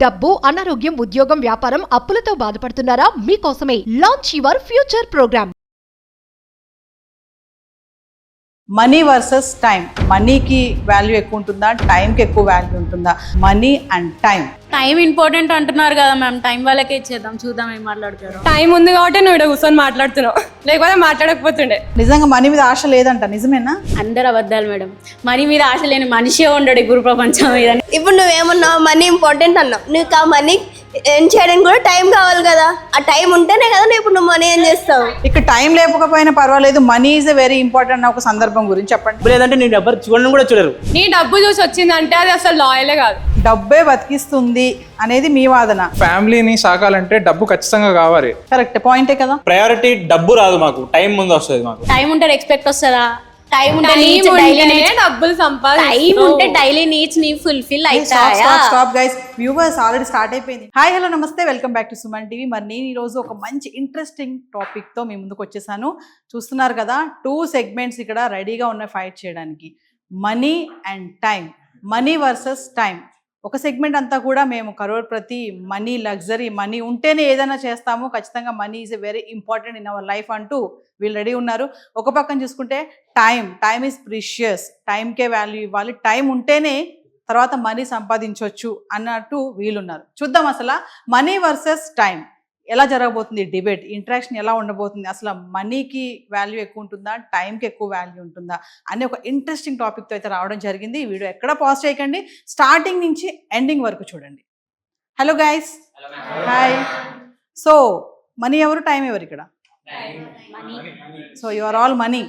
డబ్బు, అనారోగ్యం, ఉద్యోగం, వ్యాపారం, అప్పులతో బాధపడుతున్నారా? మీకోసమే launch your future program. Money versus time. మనీకి వాల్యూ ఎక్కువ ఉంటుందా, టైంకి ఎక్కువ వాల్యూ ఉంటుందా? Money and time. Time important అంటున్నారు కదా మ్యామ్, టైం వాళ్ళకే ఇచ్చేద్దాం, చూద్దాం ఏం మాట్లాడతారు. టైం ఉంది కాబట్టి నువ్వు ఇక్కడ కూర్చొని మాట్లాడుతున్నావు, లేకపోతే మాట్లాడకపోతుండే. నిజంగా మనీ మీద ఆశ లేదంట, నిజమేనా? అందరు అబద్ధాలు మేడం. మనీ మీద ఆశ లేని మనిషే ఉండడు ఈ గురు ప్రపంచం మీద. ఇప్పుడు నువ్వేమన్నావు, మనీ ఇంపార్టెంట్ అన్నావు. నీకు ఆ మనీ ఏం చేయడానికి కూడా టైం కావాలి కదా. ఆ టైం ఉంటేనే కదా ఇప్పుడు నువ్వు మనీ ఏం చేస్తావు. ఇక్కడ టైం లేకపోయినా పర్వాలేదు, మనీ ఈజ్ వెరీ ఇంపార్టెంట్ అన్న ఒక సందర్భం గురించి చెప్పండి. లేదంటే నేను ఎవరు చూడడం కూడా చూడరు. నీ డబ్బు చూసి వచ్చిందంటే అది అసలు లాయలే కాదు. డబ్బే బతికిస్తుంది అనేది మీ వాదన. ఫ్యామిలీని సాకాలంటే డబ్బు ఖచ్చితంగా కావాలి. కరెక్ట్ పాయింటే కదా. ప్రయారిటీ డబ్బు రాదు, మాకు టైం ముందు వస్తుంది. మాకు టైం ఉంటే రెస్పెక్ట్ వస్తుందా? టైం ఉంటే డబ్బులు టైం ఉంటే డైలీ నీడ్స్ నీ ఫుల్ఫిల్ అవుతాయా? Stop guys, viewers already start అయిపోయింది. హాయ్ హలో నమస్తే, welcome back to Suman TV. మరి నేను ఈరోజు ఒక మంచి ఇంట్రెస్టింగ్ టాపిక్ తో మీ ముందుకు వచ్చేసాను. చూస్తున్నారు కదా, 2 సెగ్మెంట్స్ ఇక్కడ రెడీగా ఉన్నాయి ఫైట్ చేయడానికి. Money and time, money versus time. ఒక సెగ్మెంట్ అంతా కూడా మేము కరోడ్పతి, మనీ, లగ్జరీ, మనీ ఉంటేనే ఏదైనా చేస్తాము, ఖచ్చితంగా money is a very important in our life అంటూ వీళ్ళు రెడీ ఉన్నారు. ఒక పక్కన చూసుకుంటే టైం ఈజ్ ప్రీషియస్, టైంకే వాల్యూ ఇవ్వాలి, టైం ఉంటేనే తర్వాత మనీ సంపాదించవచ్చు అన్నట్టు వీళ్ళున్నారు. చూద్దాం అసలు మనీ వర్సెస్ టైం ఎలా జరగబోతుంది, డిబేట్, ఇంటరాక్షన్ ఎలా ఉండబోతుంది, అసలు మనీకి వాల్యూ ఎక్కువ ఉంటుందా, టైంకి ఎక్కువ వాల్యూ ఉంటుందా అనే ఒక ఇంట్రెస్టింగ్ టాపిక్తో అయితే రావడం జరిగింది. ఈ వీడియో ఎక్కడ పాజ్ చేయకండి, స్టార్టింగ్ నుంచి ఎండింగ్ వరకు చూడండి. Hello guys, hi. So money ఎవరు, టైం ఎవరు ఇక్కడ? So you are all money,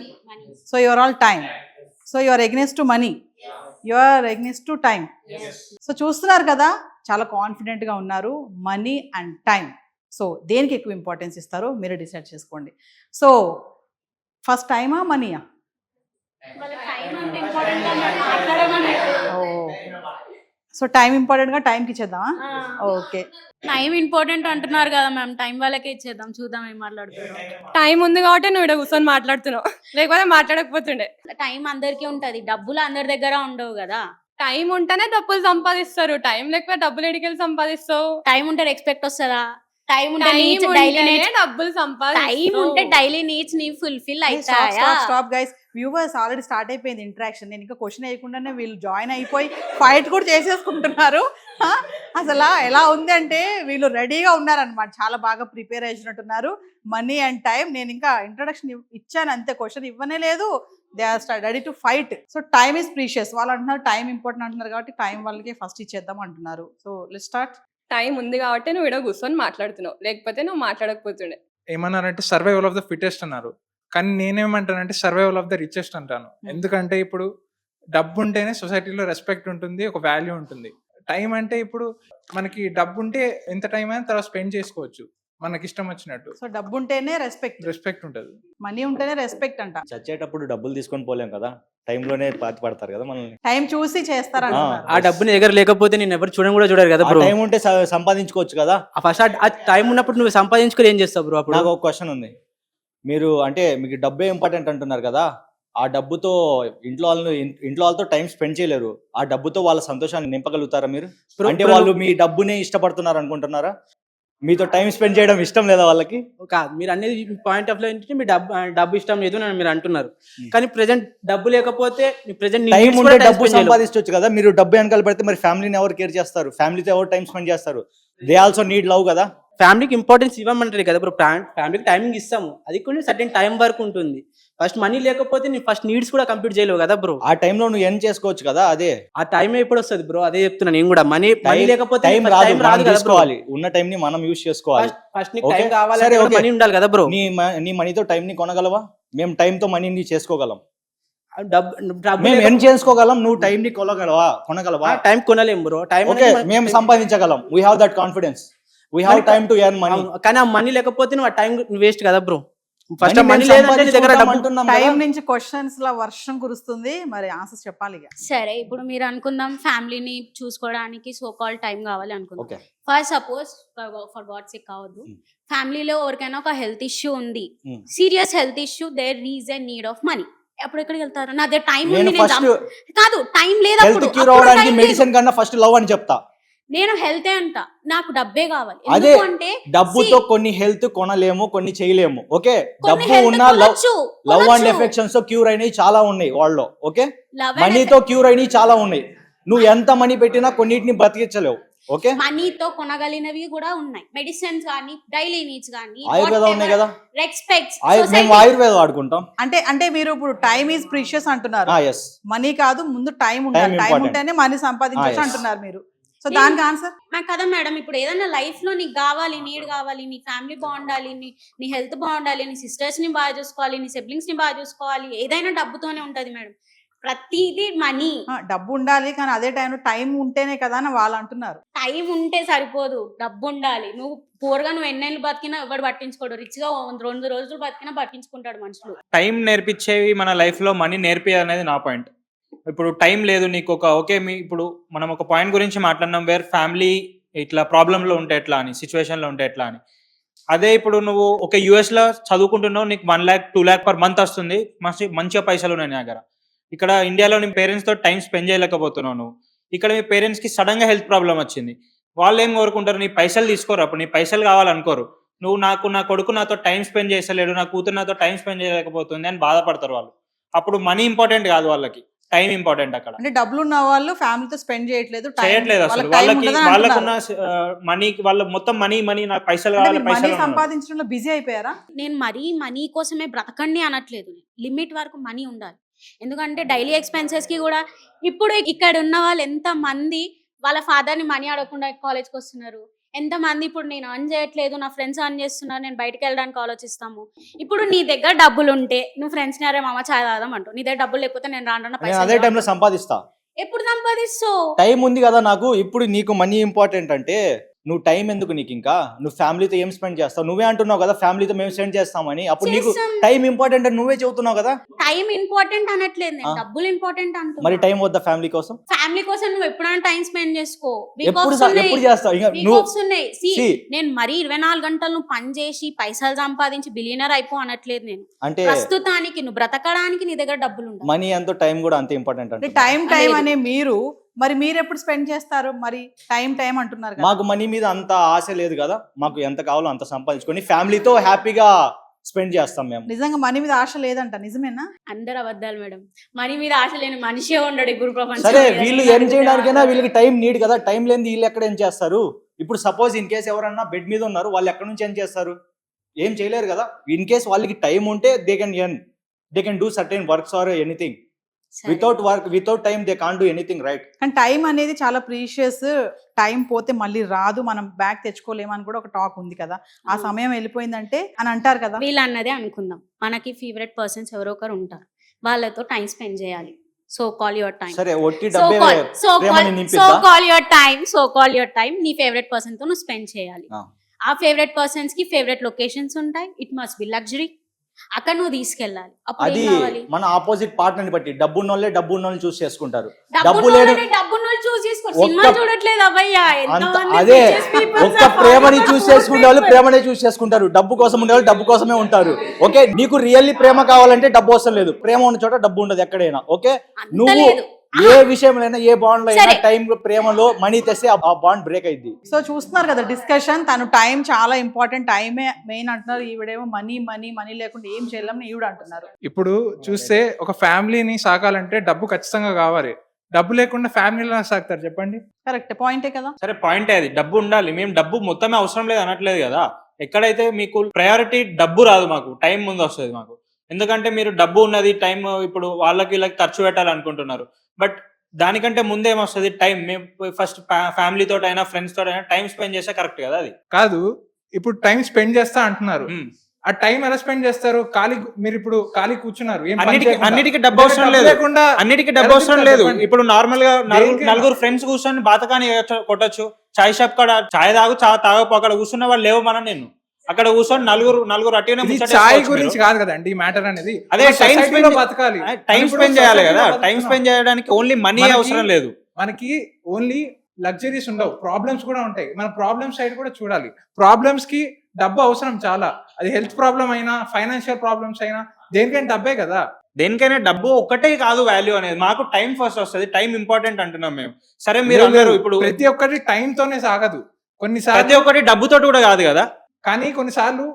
so you are all time, so you are against to money, you are against to time. So చూస్తున్నారు కదా, చాలా కాన్ఫిడెంట్గా ఉన్నారు. మనీ అండ్ టైం, సో దేనికి ఎక్కువ ఇంపార్టెన్స్ ఇస్తారో మీరు డిసైడ్ చేసుకోండి. సో ఫస్ట్ టైమా, మనీయా? సో టైం ఇంపార్టెంట్గా టైంకి ఇచ్చేద్దామా? ఓకే. టైం ఇంపార్టెంట్ అంటున్నారు కదా మ్యామ్, టైం వాళ్ళకే ఇచ్చేద్దాం, చూద్దాం ఏం మాట్లాడతారు. టైం ఉంది కాబట్టి నువ్వు ఇక్కడ కూర్చొని మాట్లాడుతున్నావు, లేకపోతే మాట్లాడకపోతుండే. టైం అందరికీ ఉంటది, డబ్బులు అందరి దగ్గర ఉండవు కదా. టైం ఉంటేనే డబ్బులు సంపాదిస్తారు, టైం లేకపోతే డబ్బులు ఎడికెళ్ళి సంపాదిస్తావు. టైం ఉంటే రెస్పెక్ట్ వస్తుందా? టైం ఉంటే డబ్బులు టైం ఉంటే డైలీ నీడ్స్ నీ ఫుల్ఫిల్ అవుతాయా? Stop guys, viewers already start అయిపోయింది ఇంటరాక్షన్. నేను ఇంకా క్వశ్చన్ వేయకుండానే వీళ్ళు జాయిన్ అయిపోయి ఫైట్ కూడా చేసేసుకుంటున్నారు. అసలు ఎలా ఉంది అంటే వీళ్ళు రెడీగా ఉన్నారనమాట, చాలా బాగా ప్రిపేర్ అయినట్టున్నారు. మనీ అండ్ టైం, నేను ఇంకా ఇంట్రొడక్షన్ ఇచ్చాను అంతే, క్వశ్చన్ ఇవ్వనే లేదు. They are ready to fight. So time is precious, వాళ్ళు అంటున్నారు టైం ఇంపార్టెంట్ అంటున్నారు కాబట్టి టైం వాళ్ళకి ఫస్ట్ ఇచ్చేద్దాం అంటున్నారు. So let's start. టైం ఉంది కాబట్టి నువ్వు ఇక్కడ కూర్చొని మాట్లాడుతున్నావు, లేకపోతే నువ్వు మాట్లాడకపోతుండే. ఏమన్నారంటే సర్వైవల్ ఆఫ్ ద ఫిటెస్ట్ అన్నారు, కానీ నేనేమంటానంటే సర్వైవల్ ఆఫ్ ద రిచెస్ట్ అంటాను. ఎందుకంటే ఇప్పుడు డబ్బు ఉంటేనే సొసైటీలో రెస్పెక్ట్ ఉంటుంది, ఒక వాల్యూ ఉంటుంది. టైం అంటే ఇప్పుడు మనకి డబ్బు ఉంటే ఎంత టైం అయినా తర్వాత స్పెండ్ చేసుకోవచ్చు మనకి ఇష్టం వచ్చినట్టు. సో డబ్బు ఉంటేనే రెస్పెక్ట్ ఉంటుంది, మనీ ఉంటేనే రెస్పెక్ట్ అంట. చచ్చేటప్పుడు డబ్బులు తీసుకొని పోలేం కదా, టైంలోనే పాతి పడతారు కదా మనల్ని. టైం చూసి చేస్తారా? ఆ డబ్బు నీ దగ్గర లేకపోతే నేను ఎవరు చూడడం కూడా చూడరు కదా బ్రో. టైం ఉంటే సంపాదించుకోవచ్చు కదా. ఫస్ట్ ఆ టైం ఉన్నప్పుడు నువ్వు సంపాదించుకొని ఏం చేస్తావు బ్రో? అప్పుడు నాకు ఒక క్వశ్చన్ ఉంది. మీరు అంటే మీకు డబ్బే ఇంపార్టెంట్ అంటున్నారు కదా, ఆ డబ్బుతో ఇంట్లో వాళ్ళతో టైం స్పెండ్ చేయలేరు, ఆ డబ్బుతో వాళ్ళ సంతోషాన్ని నింపగలుగుతారా మీరు? అంటే వాళ్ళు మీ డబ్బునే ఇష్టపడుతున్నారు అనుకుంటున్నారా? మీతో టైం స్పెండ్ చేయడం ఇష్టం లేదా వాళ్ళకి? కాదు, మీరు అనేది పాయింట్ ఆఫ్ లో ఏంటంటే మీ డబ్బు ఇష్టం లేదు అని మీరు అంటున్నారు, కానీ ప్రెసెంట్ డబ్బు లేకపోతే టైం ఉంటే డబ్బు సంపాదించవచ్చు కదా. మీరు డబ్బు వెనకాల పెడితే మరి ఫ్యామిలీని ఎవరు కేర్ చేస్తారు? ఫ్యామిలీతో ఎవరు టైం స్పెండ్ చేస్తారు? దే ఆల్సో నీడ్ లవ్ కదా. ఫ్యామిలీకి ఇంపార్టెన్స్ ఇవ్వమంటారు కదా బ్రో. ఫ్యామిలీకి టైమింగ్ ఇస్తాము, అది కూడా సర్టెన్ టైం వరకు ఉంటుంది. ఫస్ట్ మనీ లేకపోతే నీ ఫస్ట్ నీడ్స్ కూడా కంప్లీట్ చేయలేవు కదా బ్రో. ఆ టైంలో నువ్వు ఎర్న్ చేసుకోవచ్చు కదా. అదే ఆ టైం ఎప్పుడు వస్తుంది బ్రో? అదే చెప్తున్నా నేను కూడా. మనీ లేకపోతే టైం రాదు, తీసుకోవాలి. ఉన్న టైం ని మనం యూజ్ చేసుకోవాలి. ఫస్ట్ నీకు టైం కావాలి, మనీ ఉండాలి కదా బ్రో. నీ మనీతో టైం ని కొనగలవా? మేము టైం తో మనీని చేసుకోగలం, డబ్బు ఎర్న్ చేసుకోగలం. నువ్వు టైం ని కొనగలవా? టైం కొనలేము బ్రో. టైం మేము సంపాదించగలం. We have that confidence. We have time to earn money. కానీ ఆ మనీ లేకపోతే నువ్వు ఆ టైం వేస్ట్ కదా బ్రో. ఫస్ట్ మనీ లేదంటే నీ దగ్గర టైం నుంచి క్వశ్చన్స్ లా వర్షం కురుస్తుంది, మరి ఆన్సర్స్ చెప్పాలి. సరే, ఇప్పుడు మీరు అనుకుందాం ఫ్యామిలీని చూసుకోవడానికి సో కాల్ టైం కావాలి అనుకుందాం. First suppose for god sake కావద్దు, ఫ్యామిలీలో ఎవరికైనా ఒక హెల్త్ ఇష్యూ ఉంది, serious health issue, there is a need of money. అప్పుడు ఎక్కడికి వెళ్తారు? నా దగ్గర టైం ఉంది, కాదు టైం లేదు, మెడిసిన్ కన్నా ఫస్ట్ లవ్ అని చెప్తా. నేను హెల్తే అంట, నాకు డబ్బే కావాలి. అదే, ఎందుకు అంటే డబ్బుతో కొన్ని హెల్త్ కొనలేము, కొన్ని చేయలేము. ఓకే, కొన్ని డబ్బు health ఉన్న కొనొచ్చు, లవ్ అండ్ కొనొచ్చు. ఎఫెక్షన్స్ తో క్యూర్ అయినవి చాలా ఉన్నాయి వాళ్ళలో. ఓకే, Love and మనీతో క్యూర్ అయినవి చాలా ఉన్నాయి. నువ్వు ఎంత మనీ పెట్టినా కొన్నిటిని బతికించలేవు. ఓకే, మనీతో కొనగలిగినవి కూడా ఉన్నాయి, మెడిసిన్స్ కానీ, డైలీ నీడ్స్ కానీ, ఆయుర్వేదం ఉన్నాయి కదా, రెస్పెక్ట్స్. మేము ఆయుర్వేదం వాడుకుంటాం. అంటే మీరు ఇప్పుడు టైం ఈజ్ ప్రీషియస్ అంటున్నారు. ఎస్, మనీ కాదు, ముందు టైం ఉండాలి. Time time important. ఉంటేనే మనీ సంపాదించవచ్చు yes. అంటున్నారు మీరు. సో దానికి ఆన్సర్ కదా మేడం, ఇప్పుడు ఏదైనా లైఫ్ లో నీకు కావాలి, నీడ్ కావాలి, నీ ఫ్యామిలీ బాగుండాలి, నీ హెల్త్ బాగుండాలి, నీ సిస్టర్స్ ని బాగా చూసుకోవాలి, నీ సిబ్లింగ్స్ ని బాగా చూసుకోవాలి, ఏదైనా డబ్బుతోనే ఉంటది మేడం. ప్రతిదీ మనీ. డబ్బు ఉండాలి, కానీ అదే టైంలో టైం ఉంటేనే కదా అని వాళ్ళు అంటున్నారు. టైం ఉంటే సరిపోదు, డబ్బు ఉండాలి. నువ్వు పూర్గా నువ్వు ఎన్నెళ్ళు బతికినా ఎవరు పట్టించుకోడు, రిచ్ గా 2 రోజులు బతికినా పట్టించుకుంటాడు మనుషులు. టైం నేర్పించేవి మన లైఫ్ లో మనీ నేర్పియాలి అనేది నా పాయింట్. ఇప్పుడు టైం లేదు నీకు ఇప్పుడు మనం ఒక పాయింట్ గురించి మాట్లాడినాం, వేర్ ఫ్యామిలీ ఇట్లా ప్రాబ్లంలో ఉంటే ఎట్లా అని, సిచ్యువేషన్లో ఉంటే ఎట్లా అని. అదే ఇప్పుడు నువ్వు ఒక US లో చదువుకుంటున్నావు, నీకు 1 lakh 2 lakh per month వస్తుంది, మంచిగా పైసలు ఉన్నాయి నా దగ్గర. ఇక్కడ ఇండియాలో నీ పేరెంట్స్తో టైం స్పెండ్ చేయలేకపోతున్నావు నువ్వు. ఇక్కడ మీ పేరెంట్స్కి సడన్గా హెల్త్ ప్రాబ్లం వచ్చింది, వాళ్ళు ఏం కోరుకుంటారు, నీ పైసలు తీసుకోరు. అప్పుడు నీ పైసలు కావాలనుకోరు, నువ్వు నా కొడుకు నాతో టైం స్పెండ్ చేస్తలేడు, నా కూతురు నాతో టైం స్పెండ్ చేయలేకపోతుంది అని బాధపడతారు వాళ్ళు. అప్పుడు మనీ ఇంపార్టెంట్ కాదు, వాళ్ళకి టైం ఇంపార్టెంట్. అక్కడ అంటే డబ్బులు ఉన్న వాళ్ళు ఫ్యామిలీతో స్పెండ్ చేయట్లేదు అసలు. వాళ్ళకున్న మనీకి వాళ్ళ మొత్తం మనీ నాకు పైసలు కావాలి, పైసలు సంపాదించడంలో బిజీ అయిపోయారా? నేను మనీ కోసమే బ్రతకండి అనట్లేదు, లిమిట్ వరకు మనీ ఉండాలి. ఎందుకంటే డైలీ ఎక్స్పెన్సెస్ కి కూడా ఇప్పుడు ఇక్కడ ఉన్న వాళ్ళు ఎంత మంది వాళ్ళ ఫాదర్ ని మనీ అడగకుండా కాలేజ్కి వస్తున్నారు, ఎంత మంది ఇప్పుడు నేను అర్న్ చేయట్లేదు, నా ఫ్రెండ్స్ అర్న్ చేస్తున్నారు, నేను బయటకు వెళ్ళడానికి ఆలోచిస్తాము. ఇప్పుడు నీ దగ్గర డబ్బులు ఉంటే నువ్వు ఫ్రెండ్స్ ని అరే మామ చాయ్ తాగదాం అంటూ, నీ దగ్గర డబ్బులు లేకపోతే నేను రాను అదే టైంలో సంపాదిస్తా. ఎప్పుడు సంపాదిస్తావు? టైం ఉంది కదా నాకు. ఇప్పుడు నీకు మనీ ఇంపార్టెంట్ అంటే నువ్వు టైం ఎందుకు నీకు? ఇంకా నువ్వు ఫ్యామిలీతో ఏం స్పెండ్ చేస్తావు? నువ్వే అంటున్నావు కదా ఫ్యామిలీతో మేము స్పెండ్ చేస్తామని. అప్పుడు నీకు టైం ఇంపార్టెంట్ అని నువ్వే చెబుతున్నావు కదా. టైం ఇంపార్టెంట్ అనట్లేదు నేను, డబ్బులు ఇంపార్టెంట్ అంటున్నా. మరి టైం వద్దా ఫ్యామిలీ కోసం? ఫ్యామిలీ కోసం నువ్వు ఎప్పుడైనా టైం స్పెండ్ చేసుకో. ఎప్పుడు చేస్తావు? నేను మరి 24 గంటలు నువ్వు పని చేసి పైసలు సంపాదించి బిలియనర్ అయిపో అనట్లేదు నేను. అంటే ప్రస్తుతానికి నువ్వు బ్రతకడానికి నీ దగ్గర డబ్బులు ఉండాలి. మనీ ఎంతో టైం కూడా అంతే ఇంపార్టెంట్ అంటే. టైం అనే మీరు ఎప్పుడు స్పెండ్ చేస్తారు? మరి టైం అంటున్నారు కదా. మాకు మనీ మీద అంత ఆశ లేదు కదా, మాకు ఎంత కావాలో అంత సంపాదించుకొని ఫ్యామిలీతో హ్యాపీగా స్పెండ్ చేస్తాం మేము. నిజంగా మనీ మీద ఆశ లేదంట, నిజమేనా? అందరు అబద్ధాలు మేడం. మనీ మీద ఆశ లేని మనిషే ఉండడు గురు ప్రపంచం. సరే, వీళ్ళు ఏం చేయడానికైనా వీళ్ళకి టైం నీడ్ కదా. టైం లేని వీళ్ళు ఎక్కడ ఏం చేస్తారు? ఇప్పుడు సపోజ్ ఇన్ కేస్ ఎవరన్నా బెడ్ మీద ఉన్నారు, వాళ్ళు ఎక్కడి నుంచి ఏం చేస్తారు? ఏం చేయలేరు కదా. ఇన్ కేస్ వాళ్ళకి టైం ఉంటే they can do certain works or anything. Without time they can't do anything, right? కానీ టైం అనేది చాలా ప్రీషియస్. టైం పోతే మళ్ళీ రాదు, మనం బ్యాక్ తెచ్చుకోలేమని కూడా ఒక టాక్ ఉంది కదా. ఆ సమయం వెళ్ళిపోయిందంటే అని అంటారు కదా. వీళ్ళు అన్నదే అనుకుందాం, మనకి ఫేవరెట్ పర్సన్స్ ఎవరో ఒకరు ఉంటారు, వాళ్ళతో టైం స్పెండ్ చేయాలి. So call your time. సరే, ఒట్టి కాల్ యువర్ టైం నీ ఫేవరెట్ పర్సన్ తో నువ్వు స్పెండ్ చేయాలి. ఆ ఫేవరెట్ పర్సన్స్ కి ఫేవరెట్ లొకేషన్స్ ఉంటాయి. It must be luxury. అక్కడ నువ్వు తీసుకెళ్ళాలి. అది మన ఆపోజిట్ పార్ట్నర్ ని బట్టి. డబ్బు ఉన్నోళ్ళే డబ్బు ఉన్నోళ్ళని చూస్ చేసుకుంటారు. అదే ఒక్క ప్రేమని చూస్ చేసుకునే వాళ్ళు ప్రేమనే చూస్ చేసుకుంటారు. డబ్బు కోసం ఉండే వాళ్ళు డబ్బు కోసమే ఉంటారు. ఓకే, నీకు రియల్లీ ప్రేమ కావాలంటే డబ్బు అవసరం లేదు. ప్రేమ ఉన్న చోట డబ్బు ఉండదు ఎక్కడైనా. ఓకే, నువ్వు ఏ విషయంలో ఏ బాండ్ లో అయినా టైం ప్రేమలో మనీ తెస్తే ఆ బాండ్ బ్రేక్ అయింది. సో చూస్తున్నారు కదా డిస్కషన్. తను టైం చాలా ఇంపార్టెంట్, టైమే మెయిన్ అంటున్నారు. ఈవిడేమో మనీ లేకుండా ఏం చేయలేమని ఈవిడ అంటున్నారు. ఇప్పుడు చూస్తే ఒక ఫ్యామిలీని సాకాలంటే డబ్బు ఖచ్చితంగా కావాలి. డబ్బు లేకుండా ఫ్యామిలీలో సాగుతారు చెప్పండి? కరెక్ట్ పాయింటే కదా. సరే, పాయింటే అది. డబ్బు ఉండాలి. మేము డబ్బు మొత్తమే అవసరం లేదు అనట్లేదు కదా. ఎక్కడైతే మీకు ప్రయారిటీ డబ్బు రాదు, మాకు టైం ముందు వస్తుంది మాకు. ఎందుకంటే మీరు డబ్బు ఉన్నది, టైం ఇప్పుడు వాళ్ళకి ఖర్చు పెట్టాలనుకుంటున్నారు. బట్ దానికంటే ముందే ఏమొస్తుంది? టైం. మేము ఫస్ట్ ఫ్యామిలీతో అయినా ఫ్రెండ్స్ తోట అయినా టైం స్పెండ్ చేస్తే కరెక్ట్ కదా. అది కాదు, ఇప్పుడు టైం స్పెండ్ చేస్తా అంటున్నారు. ఆ టైం ఎలా స్పెండ్ చేస్తారు? మీరు ఇప్పుడు ఖాళీ కూర్చున్నారు, అన్నిటికీ డబ్బు అవసరం లేదు. అన్నిటికీ డబ్బు అవసరం లేదు. ఇప్పుడు నార్మల్ గా నలుగురు ఫ్రెండ్స్ కూర్చొని బాతకాని కొట్టచ్చు. చాయ్ షాప్ కాడ చాయ్ తాగపో అక్కడ కూర్చున్న వాళ్ళు లేవు. మనం నేను అక్కడ కూర్చొని నలుగురు అట్టిగానే చాయ్ గురించి కాదు కదండి మ్యాటర్ అనేది. అదే టైం స్పెండ్ బతకాలి, టైం స్పెండ్ చేయాలి కదా. టైం స్పెండ్ చేయడానికి ఓన్లీ మనీ అవసరం లేదు. మనకి ఓన్లీ లగ్జరీస్ ఉండవు, ప్రాబ్లమ్స్ కూడా ఉంటాయి. మన ప్రాబ్లమ్ సైడ్ కూడా చూడాలి. ప్రాబ్లమ్స్ కి డబ్బు అవసరం చాలా. అది హెల్త్ ప్రాబ్లం అయినా, ఫైనాన్షియల్ ప్రాబ్లమ్స్ అయినా, దేనికైనా డబ్బే కదా. దేనికైనా డబ్బు ఒక్కటే కాదు వాల్యూ అనేది. మాకు టైం ఫస్ట్ వస్తుంది, టైం ఇంపార్టెంట్ అంటున్నాం మేము. సరే మీరు అందరూ ఇప్పుడు ప్రతి ఒక్కటి టైం తోనే సాగదు, కొన్నిసార్లు ప్రతి ఒక్కటి డబ్బుతో కూడా కాదు కదా. కానీ కొన్నిసార్లు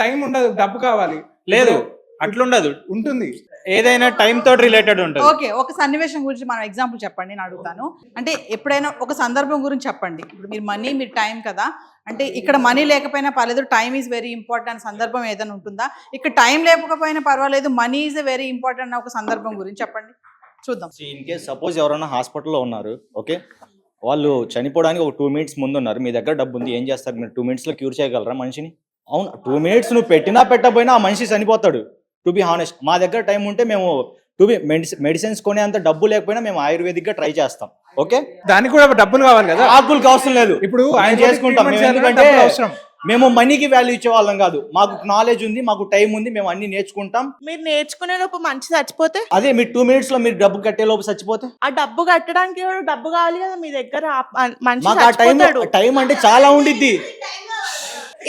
టైం ఉండదు, డబ్బు కావాలి. లేదు, అట్లుండదు, ఉంటుంది. ఏదైనా టైం తోటి రిలేటెడ్ ఉంటుంది. ఓకే, ఒక సన్నివేశం గురించి మనం ఎగ్జాంపుల్ చెప్పండి నేను అడుగుతాను. అంటే ఎప్పుడైనా ఒక సందర్భం గురించి చెప్పండి. ఇప్పుడు మీరు మనీ, మీరు టైం కదా, అంటే ఇక్కడ మనీ లేకపోయినా పర్లేదు, టైం ఈజ్ వెరీ ఇంపార్టెంట్ సందర్భం ఏదైనా ఉంటుందా? ఇక్కడ టైం లేకపోయినా పర్వాలేదు, మనీ ఈజ్ వెరీ ఇంపార్టెంట్ అన్న ఒక సందర్భం గురించి చెప్పండి, చూద్దాం. ఇన్ కేస్ సపోజ్ ఎవరైనా హాస్పిటల్లో ఉన్నారు, ఓకే, వాళ్ళు చనిపోవడానికి ఒక 2 minutes ముందు ఉన్నారు, మీ దగ్గర డబ్బు ఉంది, ఏం చేస్తారు మీరు? 2 minutes క్యూర్ చేయగలరా మనిషిని? అవును, 2 minutes నువ్వు పెట్టినా పెట్టకపోయినా ఆ మనిషి చనిపోతాడు. టు బి హానెస్ట్, మా దగ్గర టైం ఉంటే మేము మెడిసిన్స్ కొనే అంత డబ్బు లేకపోయినా మేము ఆయుర్వేదిక్ గా ట్రై చేస్తాం. ఓకే, దానికి కూడా డబ్బులు కావాలి కదా. ఆకులకి అవసరం లేదు, ఇప్పుడు ఆయన చేసుకుంటాం. మేము ఎందుకంటే మేము మనీకి వాల్యూ ఇచ్చే వాళ్ళం కాదు, మాకు నాలెడ్జ్ ఉంది, మాకు టైం ఉంది, మేము అన్ని నేర్చుకుంటాం. మీరు నేర్చుకునే లోపు మంచి చచ్చిపోతే, అదే మీరు 2 minutes లో మీరు డబ్బు కట్టే లోపు చచ్చిపోతే, ఆ డబ్బు కట్టడానికి కూడా డబ్బు కావాలి కదా మీ దగ్గర. మనిషి మాకు ఆ చచ్చిపోతాడు. టైం అంటే చాలా ఉండిద్ది.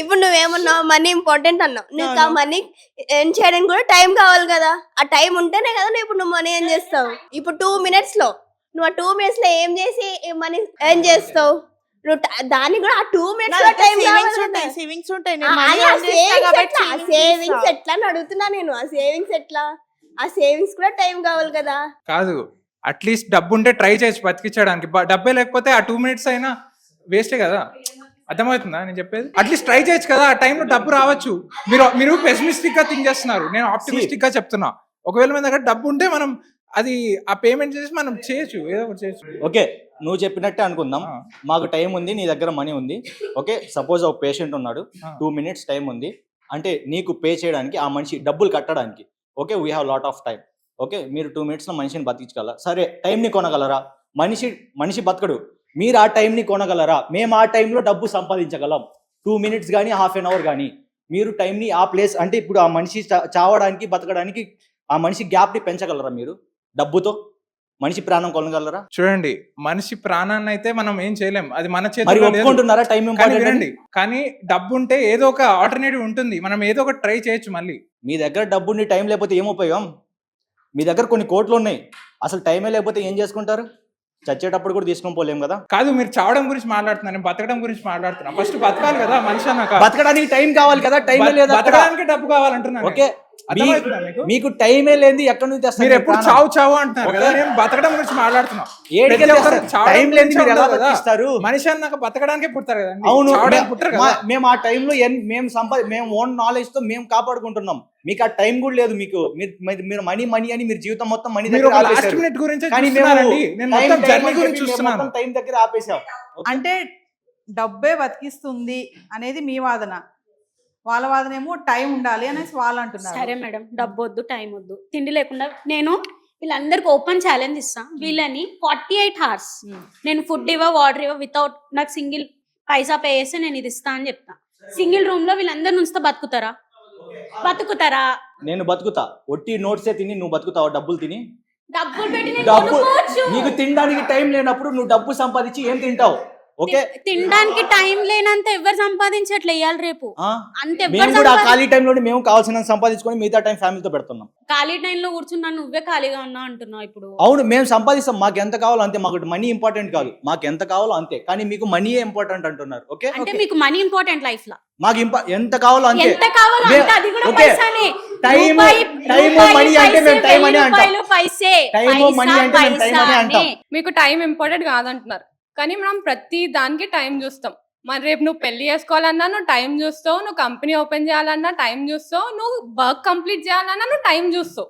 ఇప్పుడు నువ్వేమన్నావు, మనీ ఇంపార్టెంట్ అన్నావు. నీకు ఆ మనీ ఎర్న్ చేయడానికి కూడా టైం కావాలి కదా. ఆ టైం ఉంటేనే కదా నువ్వు ఇప్పుడు నువ్వు మనీ ఏం చేస్తావు. ఇప్పుడు 2 minutes లో నువ్వు ఆ 2 minutes లో ఏం చేసి మనీ ఎర్న్ చేస్తావు? నువ్వు దానికి కూడా ఆ 2 minutes లో టైం సేవింగ్స్ ఉంటాయి. సేవింగ్స్ ఎట్లా అని అడుగుతున్నా నేను. ఆ సేవింగ్స్ ఎట్లా? ఆ సేవింగ్స్ కూడా టైం కావాలి కదా. కాదు, అట్లీస్ట్ డబ్బు ఉంటే ట్రై చేయొచ్చు బతికించడానికి. డబ్బే లేకపోతే ఆ 2 minutes అయినా వేస్టే కదా. అర్థమవుతుందా నేను చెప్పేది? అట్లీస్ట్ ట్రై చేయొచ్చు కదా, ఆ టైంలో డబ్బు రావచ్చు. మీరు పెసిమిస్టిక్ గా థింక్ చేస్తున్నారు, నేను ఆప్టిమిస్టిక్ గా చెప్తున్నా. ఒకవేళ మన దగ్గర డబ్బు ఉంటే మనం అది ఆ పేమెంట్ చేసి మనం చేయొచ్చు, ఏదో ఒకటి చేయొచ్చు. ఓకే, నువ్వు చెప్పినట్టే అనుకుందాం, మాకు టైం ఉంది, నీ దగ్గర మనీ ఉంది. ఓకే, సపోజ్ ఒక పేషెంట్ ఉన్నాడు, 2 minutes టైం ఉంది, అంటే నీకు పే చేయడానికి, ఆ మనిషి డబ్బులు కట్టడానికి. Okay, we have lot of time. Okay, మీరు 2 minutes లో మనిషిని బతికించగలరా? సరే, టైంని కొనగలరా? మనిషి బతకడు, మీరు ఆ టైంని కొనగలరా? మేము ఆ టైంలో డబ్బు సంపాదించగలం. 2 minutes కానీ, ½ an hour కానీ. మీరు టైంని ఆ ప్లేస్, అంటే ఇప్పుడు ఆ మనిషి చావడానికి, బతకడానికి ఆ మనిషి గ్యాప్ని పెంచగలరా మీరు డబ్బుతో? మనిషి ప్రాణం కొనగలరా? చూడండి, మనిషి ప్రాణాన్ని అయితే మనం ఏం చేయలేం, అది మన మరి చేతిలో లేదు. ఒప్పుకుంటున్నారా టైం ఇంపార్టెంట్? వినండి, కానీ డబ్బు ఉంటే ఏదో ఒక ఆల్టర్నేటివ్ ఉంటుంది, మనం ఏదో ఒక ట్రై చేయొచ్చు. మళ్ళీ మీ దగ్గర డబ్బుని టైం లేకపోతే ఏం ఉపయోగం? మీ దగ్గర కొన్ని కోట్లు ఉన్నాయి, అసలు టైమే లేకపోతే ఏం చేసుకుంటారు? చచ్చేటప్పుడు కూడా తీసుకొని పోలేం కదా. కాదు, మీరు చావడం గురించి మాట్లాడుతున్నారు, నేను బతకడం గురించి మాట్లాడుతున్నా. ఫస్ట్ బతకాలి కదా మనిషి అన్నాక. బతకడానికి టైం కావాలి కదా, టైమే లేదా? బతకడానికి డబ్బు కావాలంటున్నాను. ఓకే, మీకు టైమే లేదు, ఎక్కడి నుంచి తెస్తారు? మీరు ఎప్పుడు చావు అంటున్నారు కదా, నేను బతకడం గురించి మాట్లాడుతున్నా. మనిషి అన్నాక బతకడానికే పుడతారు కదా. అవును, మేము ఆ టైంలో మేము ఓన్ నాలెడ్జ్ తో మేము కాపాడుకుంటున్నాం. మీకు ఆ టైం కూడా లేదు. మీకు మీరు మనీ అని మీరు జీవితం మొత్తం మనీ దగ్గర టైం దగ్గర ఆపేసాం. అంటే డబ్బే బతికిస్తుంది అనేది మీ వాదన, వాళ్ళ వాదన ఏమో టైం ఉండాలి అనేసి వాళ్ళు అంటున్నారు. సరే మేడం, డబ్బు వద్దు, టైం వద్దు, తిండి లేకుండా నేను వీళ్ళందరికి ఓపెన్ ఛాలెంజ్ ఇస్తా. వీళ్ళని 48 hours నేను ఫుడ్ ఇవ్వ, వాటర్ ఇవ్వ, వితౌట్ నాకు సింగిల్ పైసా పే చేస్తే నేను ఇది ఇస్తా అని చెప్తా. సింగిల్ రూమ్ లో వీళ్ళందరూ ఉంచితే బతుకుతారా? నేను బతుకుతా. ఒట్టి నోట్సే తిని నువ్వు బతుకుతావు డబ్బులు తిని? డబ్బులు పెట్టి నీకు తినడానికి టైం లేనప్పుడు నువ్వు డబ్బు సంపాదించి ఏం తింటావు? ఓకే, తినడానికి టైం లేనంత ఎవరు సంపాదించట్లే ఇయ్యాలి రేపు. ఖాళీ టైంలో మేము కావాల్సిన సంపాదించుకొని మిగతా టైం ఫ్యామిలీతో పెడుతున్నాం. ఖాళీ టైంలో కూర్చున్నా నువ్వే ఖాళీగా ఉన్నా అంటున్నావు ఇప్పుడు. అవును, మేము సంపాదిస్తాం, మాకు ఎంత కావాలో అంతే. మాకు మనీ ఇంపార్టెంట్ కాదు, మాకు ఎంత కావాలో అంతే. కానీ మీకు మనీ ఇంపార్టెంట్ అంటున్నారు. ఓకే, అంటే మీకు మనీ ఇంపార్టెంట్ లైఫ్ లో. మాకు ఎంత కావాలో అంతే. అది కూడా పైసానే. టైం మనీ అంటే మేము టైం అని అంటాం. టైం మనీ అంటే మేము టైం అని అంటాం. మీకు టైం ఇంపార్టెంట్ కాదంటున్నారు, కానీ మనం ప్రతి దానికి టైం చూస్తాం. మరి రేపు నువ్వు పెళ్లి చేసుకోవాలన్నా నువ్వు టైం చూస్తావు, నువ్వు కంపెనీ ఓపెన్ చేయాలన్నా టైం చూస్తావు, నువ్వు వర్క్ కంప్లీట్ చేయాలన్నా నువ్వు టైం చూస్తావు.